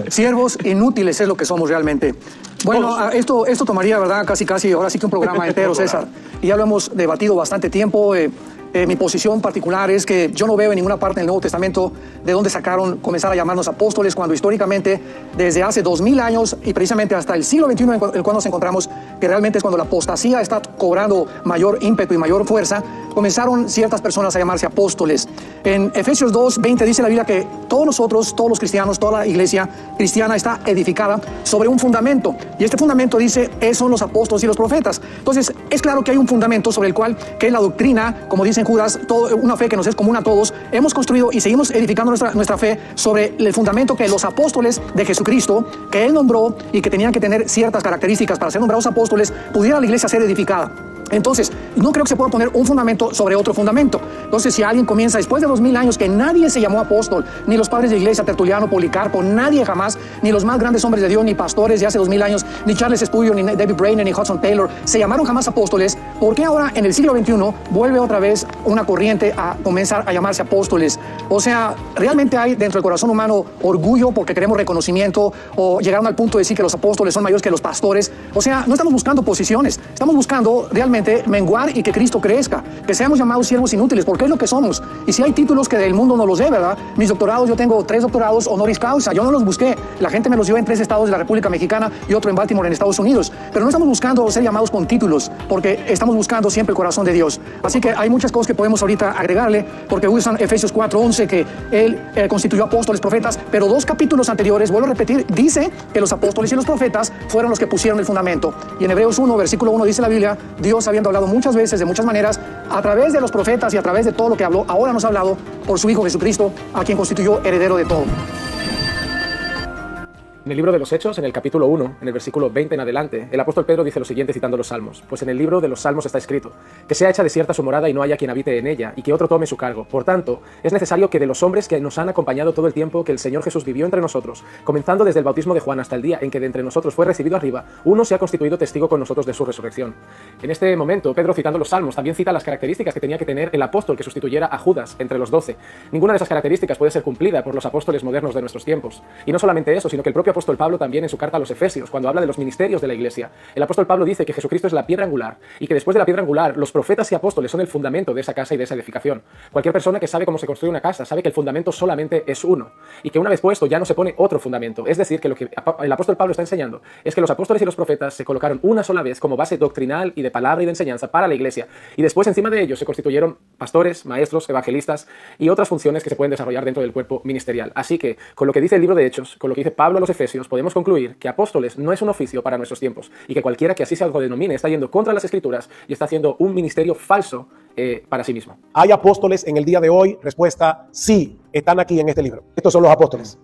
Siervos inútiles es lo que somos realmente. Bueno, esto tomaría, ¿verdad? Casi, ahora sí que un programa entero, César. Y ya lo hemos debatido bastante tiempo. Mi posición particular es que yo no veo en ninguna parte del Nuevo Testamento de dónde comenzar a llamarnos apóstoles, cuando históricamente, desde hace 2000 años y precisamente hasta el siglo XXI en el cual nos encontramos, que realmente es cuando la apostasía está cobrando mayor ímpetu y mayor fuerza, comenzaron ciertas personas a llamarse apóstoles. En Efesios 2:20 dice la Biblia que todos nosotros, todos los cristianos, toda la iglesia cristiana está edificada sobre un fundamento. Y este fundamento dice, son los apóstoles y los profetas. Entonces, es claro que hay un fundamento sobre el cual, que es la doctrina, como dicen Judas, una fe que nos es común a todos. Hemos construido y seguimos edificando nuestra fe sobre el fundamento que los apóstoles de Jesucristo, que Él nombró y que tenían que tener ciertas características para ser nombrados apóstoles, pudiera la iglesia ser edificada. Entonces, no creo que se pueda poner un fundamento sobre otro fundamento. Entonces, si alguien comienza después de 2000 años que nadie se llamó apóstol, ni los padres de iglesia, Tertuliano, Policarpo, nadie jamás, ni los más grandes hombres de Dios, ni pastores de hace 2000 años, ni Charles Spurgeon, ni David Brainerd, ni Hudson Taylor, se llamaron jamás apóstoles, ¿por qué ahora en el siglo XXI vuelve otra vez una corriente a comenzar a llamarse apóstoles? O sea, realmente hay dentro del corazón humano orgullo porque queremos reconocimiento, o llegaron al punto de decir que los apóstoles son mayores que los pastores. O sea, no estamos buscando posiciones, estamos buscando realmente menguar y que Cristo crezca, que seamos llamados siervos inútiles, porque es lo que somos. Y si hay títulos que del mundo no los dé, ¿verdad? Mis doctorados, yo tengo 3 doctorados honoris causa, yo no los busqué, la gente me los dio en 3 estados de la República Mexicana y otro en Baltimore, en Estados Unidos, pero no estamos buscando ser llamados con títulos, porque estamos buscando siempre el corazón de Dios. Así que hay muchas cosas que podemos ahorita agregarle, porque usan Efesios 4:11, que Él constituyó apóstoles, profetas, pero 2 capítulos anteriores, vuelvo a repetir, dice que los apóstoles y los profetas fueron los que pusieron el fundamento. Y en Hebreos 1, versículo 1 dice la Biblia, Dios habiendo hablado muchas veces, de muchas maneras, a través de los profetas y a través de todo lo que habló, ahora nos ha hablado por su Hijo Jesucristo, a quien constituyó heredero de todo. En el libro de los Hechos, en el capítulo 1, en el versículo 20 en adelante, el apóstol Pedro dice lo siguiente citando los Salmos. Pues en el libro de los Salmos está escrito, que sea hecha desierta su morada y no haya quien habite en ella, y que otro tome su cargo. Por tanto, es necesario que de los hombres que nos han acompañado todo el tiempo que el Señor Jesús vivió entre nosotros, comenzando desde el bautismo de Juan hasta el día en que de entre nosotros fue recibido arriba, uno se ha constituido testigo con nosotros de su resurrección. En este momento, Pedro, citando los Salmos, también cita las características que tenía que tener el apóstol que sustituyera a Judas entre los 12. Ninguna de esas características puede ser cumplida por los apóstoles modernos de nuestros tiempos. Y no solamente eso, sino que el propio apóstol Pablo también en su carta a los Efesios, cuando habla de los ministerios de la iglesia, el apóstol Pablo dice que Jesucristo es la piedra angular y que después de la piedra angular los profetas y apóstoles son el fundamento de esa casa y de esa edificación. Cualquier persona que sabe cómo se construye una casa sabe que el fundamento solamente es uno y que una vez puesto ya no se pone otro fundamento. Es decir, que lo que el apóstol Pablo está enseñando es que los apóstoles y los profetas se colocaron una sola vez como base doctrinal y de palabra y de enseñanza para la iglesia, y después encima de ellos se constituyeron pastores, maestros, evangelistas y otras funciones que se pueden desarrollar dentro del cuerpo ministerial. Así que, con lo que dice el libro de Hechos, con lo que dice Pablo a los Efesios, podemos concluir que apóstoles no es un oficio para nuestros tiempos, y que cualquiera que así se autodenomine está yendo contra las Escrituras y está haciendo un ministerio falso para sí mismo. ¿Hay apóstoles en el día de hoy? Respuesta, sí, están aquí en este libro. Estos son los apóstoles.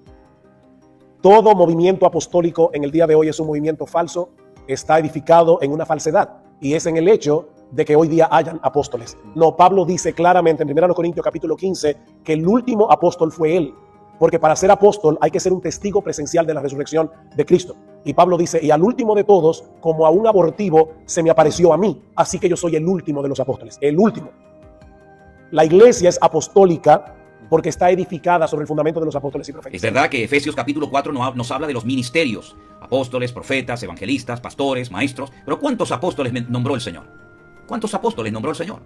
Todo movimiento apostólico en el día de hoy es un movimiento falso, está edificado en una falsedad, y es en el hecho de que hoy día hayan apóstoles. No, Pablo dice claramente en 1 Corintios capítulo 15 que el último apóstol fue él, porque para ser apóstol hay que ser un testigo presencial de la resurrección de Cristo. Y Pablo dice, y al último de todos, como a un abortivo, se me apareció a mí, así que yo soy el último de los apóstoles, el último. La iglesia es apostólica porque está edificada sobre el fundamento de los apóstoles y profetas. Es verdad que Efesios capítulo 4 nos habla de los ministerios, apóstoles, profetas, evangelistas, pastores, maestros, pero ¿cuántos apóstoles nombró el Señor? ¿Cuántos apóstoles nombró el Señor?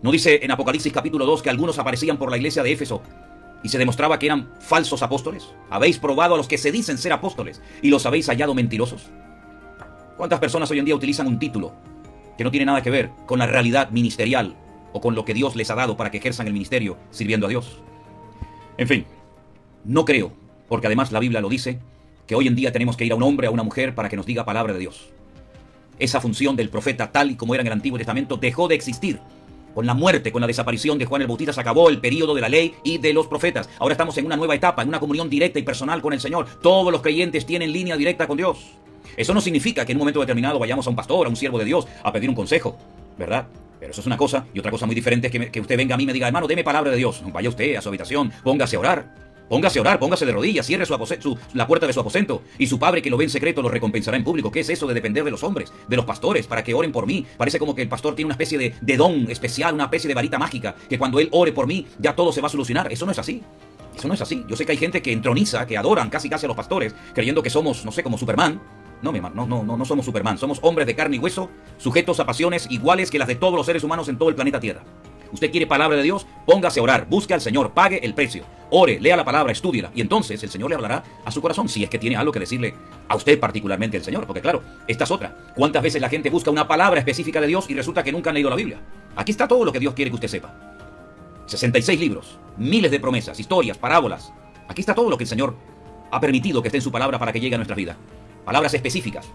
¿No dice en Apocalipsis capítulo 2 que algunos aparecían por la iglesia de Éfeso y se demostraba que eran falsos apóstoles? ¿Habéis probado a los que se dicen ser apóstoles y los habéis hallado mentirosos? ¿Cuántas personas hoy en día utilizan un título que no tiene nada que ver con la realidad ministerial o con lo que Dios les ha dado para que ejerzan el ministerio sirviendo a Dios? En fin, no creo, porque además la Biblia lo dice, que hoy en día tenemos que ir a un hombre, a una mujer, para que nos diga palabra de Dios. Esa función del profeta, tal y como era en el Antiguo Testamento, dejó de existir. Con la muerte, con la desaparición de Juan el Bautista, se acabó el período de la ley y de los profetas. Ahora estamos en una nueva etapa, en una comunión directa y personal con el Señor. Todos los creyentes tienen línea directa con Dios. Eso no significa que en un momento determinado vayamos a un pastor, a un siervo de Dios, a pedir un consejo, ¿verdad? Pero eso es una cosa, y otra cosa muy diferente es que usted venga a mí y me diga, hermano, deme palabra de Dios. Vaya usted a su habitación, póngase a orar. Póngase a orar, póngase de rodillas, cierre la puerta de su aposento, y su Padre que lo ve en secreto lo recompensará en público. ¿Qué es eso de depender de los hombres, de los pastores, para que oren por mí? Parece como que el pastor tiene una especie de don especial, una especie de varita mágica, que cuando él ore por mí, ya todo se va a solucionar. Eso no es así. Eso no es así. Yo sé que hay gente que entroniza, que adoran casi a los pastores, creyendo que somos, no sé, como Superman. No, mi hermano, no somos Superman. Somos hombres de carne y hueso, sujetos a pasiones iguales que las de todos los seres humanos en todo el planeta Tierra. Usted quiere palabra de Dios, póngase a orar, busque al Señor, pague el precio, ore, lea la palabra, estúdiela, y entonces el Señor le hablará a su corazón, si es que tiene algo que decirle a usted particularmente el Señor, porque claro, esta es otra. ¿Cuántas veces la gente busca una palabra específica de Dios y resulta que nunca han leído la Biblia? Aquí está todo lo que Dios quiere que usted sepa. 66 libros, miles de promesas, historias, parábolas. Aquí está todo lo que el Señor ha permitido que esté en su palabra para que llegue a nuestra vida. Palabras específicas.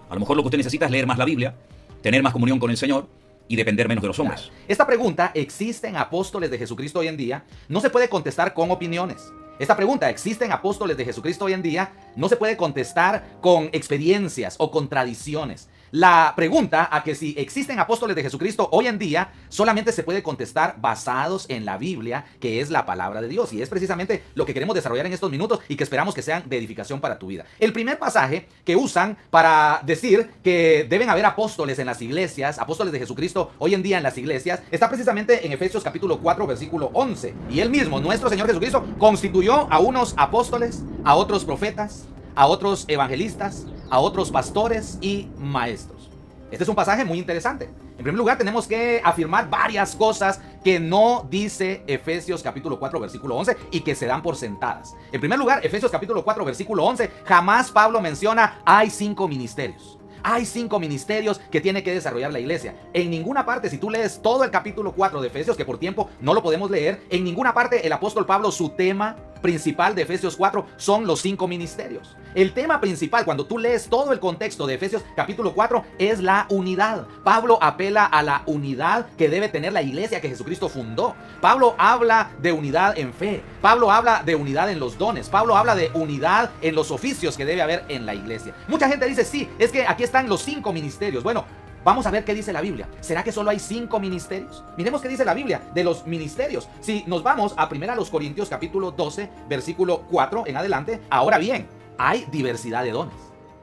A lo mejor lo que usted necesita es leer más la Biblia, tener más comunión con el Señor y depender menos de los hombres. Esta pregunta, ¿existen apóstoles de Jesucristo hoy en día? No se puede contestar con opiniones. Esta pregunta, ¿existen apóstoles de Jesucristo hoy en día? No se puede contestar con experiencias o con tradiciones. La pregunta a que si existen apóstoles de Jesucristo hoy en día solamente se puede contestar basados en la Biblia, que es la palabra de Dios, y es precisamente lo que queremos desarrollar en estos minutos y que esperamos que sean de edificación para tu vida. El primer pasaje que usan para decir que deben haber apóstoles en las iglesias, apóstoles de Jesucristo hoy en día en las iglesias, está precisamente en Efesios capítulo 4 versículo 11, y él mismo, nuestro Señor Jesucristo, constituyó a unos apóstoles, a otros profetas, a otros evangelistas, a otros pastores y maestros. Este es un pasaje muy interesante. En primer lugar, tenemos que afirmar varias cosas que no dice Efesios capítulo 4 versículo 11 y que se dan por sentadas. En primer lugar, Efesios capítulo 4 versículo 11, jamás Pablo menciona hay 5 ministerios. Hay 5 ministerios que tiene que desarrollar la iglesia. En ninguna parte, si tú lees todo el capítulo 4 de Efesios, que por tiempo no lo podemos leer, en ninguna parte el apóstol Pablo, su tema principal de Efesios 4 son los 5 ministerios. El tema principal, cuando tú lees todo el contexto de Efesios capítulo 4, es la unidad. Pablo apela a la unidad que debe tener la iglesia que Jesucristo fundó. Pablo habla de unidad en fe. Pablo habla de unidad en los dones. Pablo habla de unidad en los oficios que debe haber en la iglesia. Mucha gente dice, sí, es que aquí están los 5 ministerios. Bueno, vamos a ver qué dice la Biblia. ¿Será que solo hay 5 ministerios? Miremos qué dice la Biblia de los ministerios. Si nos vamos a 1 Corintios capítulo 12, versículo 4 en adelante. Ahora bien, hay diversidad de dones.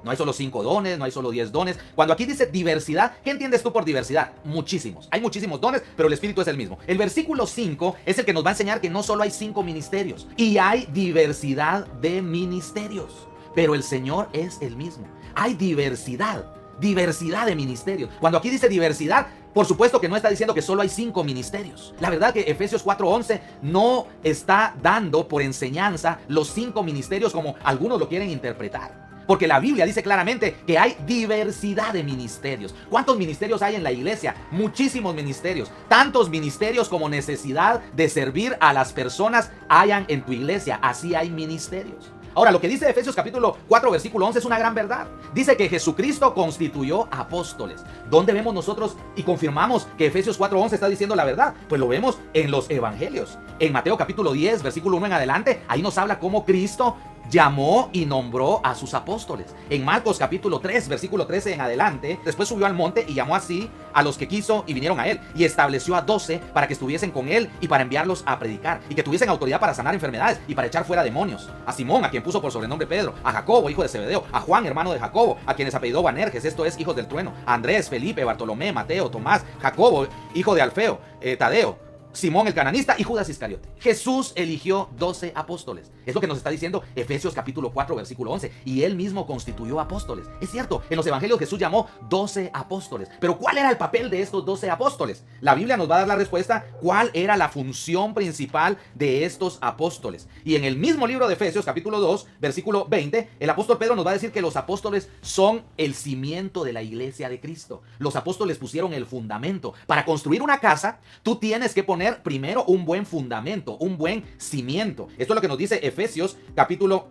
No hay solo 5 dones, no hay solo 10 dones. Cuando aquí dice diversidad, ¿qué entiendes tú por diversidad? Muchísimos. Hay muchísimos dones, pero el Espíritu es el mismo. El versículo 5 es el que nos va a enseñar que no solo hay 5 ministerios. Y hay diversidad de ministerios. Pero el Señor es el mismo. Hay diversidad de ministerios. Cuando aquí dice diversidad, por supuesto que no está diciendo que solo hay 5 ministerios. La verdad que Efesios 4:11 no está dando por enseñanza los 5 ministerios como algunos lo quieren interpretar. Porque la Biblia dice claramente que hay diversidad de ministerios. ¿Cuántos ministerios hay en la iglesia? Muchísimos ministerios. Tantos ministerios como necesidad de servir a las personas hayan en tu iglesia. Así hay ministerios. Ahora, lo que dice Efesios capítulo 4 versículo 11 es una gran verdad. Dice que Jesucristo constituyó apóstoles. ¿Dónde vemos nosotros y confirmamos que Efesios 4:11 está diciendo la verdad? Pues lo vemos en los evangelios. En Mateo capítulo 10 versículo 1 en adelante, ahí nos habla cómo Cristo llamó y nombró a sus apóstoles. En Marcos capítulo 3 versículo 13 en adelante, después subió al monte y llamó así a los que quiso y vinieron a él, y estableció a 12 para que estuviesen con él y para enviarlos a predicar, y que tuviesen autoridad para sanar enfermedades y para echar fuera demonios. A Simón, a quien puso por sobrenombre Pedro, a Jacobo, hijo de Zebedeo, a Juan, hermano de Jacobo, a quienes apellidó Boanerges, esto es, hijos del trueno, a Andrés, Felipe, Bartolomé, Mateo, Tomás, Jacobo, hijo de Alfeo, Tadeo, Simón el cananista y Judas Iscariote. Jesús eligió 12 apóstoles. Es lo que nos está diciendo Efesios capítulo 4 versículo 11. Y él mismo constituyó apóstoles. Es cierto, en los evangelios Jesús llamó 12 apóstoles. Pero ¿cuál era el papel de estos 12 apóstoles? La Biblia nos va a dar la respuesta. ¿Cuál era la función principal de estos apóstoles? Y en el mismo libro de Efesios capítulo 2 versículo 20, el apóstol Pedro nos va a decir que los apóstoles son el cimiento de la iglesia de Cristo. Los apóstoles pusieron el fundamento. Para construir una casa, tú tienes que poner primero un buen fundamento, un buen cimiento. Esto es lo que nos dice Efesios capítulo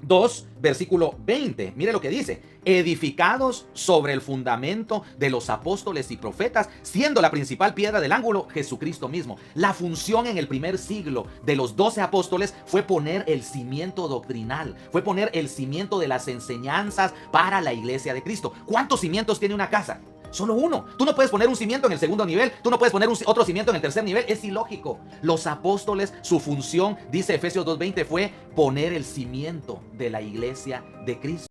2, versículo 20. Mire lo que dice: edificados sobre el fundamento de los apóstoles y profetas, siendo la principal piedra del ángulo Jesucristo mismo. La función en el primer siglo de los 12 apóstoles fue poner el cimiento doctrinal, fue poner el cimiento de las enseñanzas para la iglesia de Cristo. ¿Cuántos cimientos tiene una casa? Solo uno. Tú no puedes poner un cimiento en el segundo nivel, tú no puedes poner otro cimiento en el tercer nivel, es ilógico. Los apóstoles, su función, dice Efesios 2:20, fue poner el cimiento de la iglesia de Cristo.